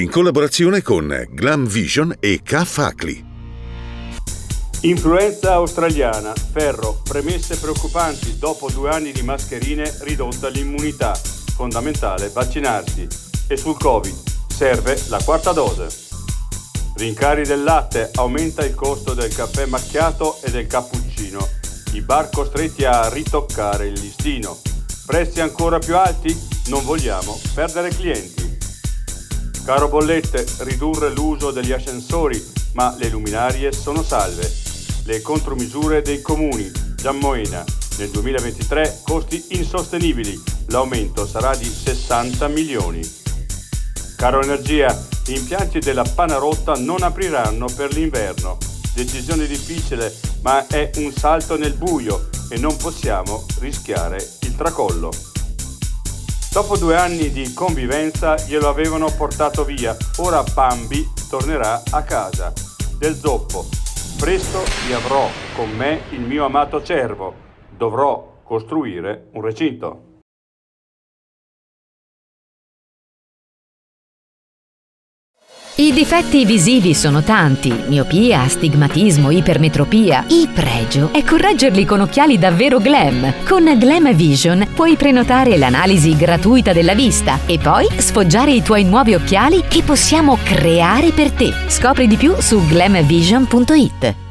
in collaborazione con Glam Vision e K-Facli. Influenza australiana, ferro, premesse preoccupanti, dopo 2 anni di mascherine ridotta l'immunità, fondamentale vaccinarsi. E sul Covid serve la 4ª dose. Rincari del latte, aumenta il costo del caffè macchiato e del cappuccino. I bar costretti a ritoccare il listino. Prezzi ancora più alti? Non vogliamo perdere clienti. Caro bollette, ridurre l'uso degli ascensori, ma le luminarie sono salve. Le contromisure dei comuni. Giammoena, nel 2023 costi insostenibili. L'aumento sarà di 60 milioni. Caro energia, gli impianti della Panarotta non apriranno per l'inverno. Decisione difficile, ma è un salto nel buio e non possiamo rischiare il tracollo. Dopo 2 anni di convivenza glielo avevano portato via, ora Bambi tornerà a casa. Del zoppo. Presto riavrò con me il mio amato cervo. Dovrò costruire un recinto. I difetti visivi sono tanti: miopia, astigmatismo, ipermetropia. Il pregio è correggerli con occhiali davvero glam. Con Glam Vision puoi prenotare l'analisi gratuita della vista e poi sfoggiare i tuoi nuovi occhiali che possiamo creare per te. Scopri di più su glamvision.it.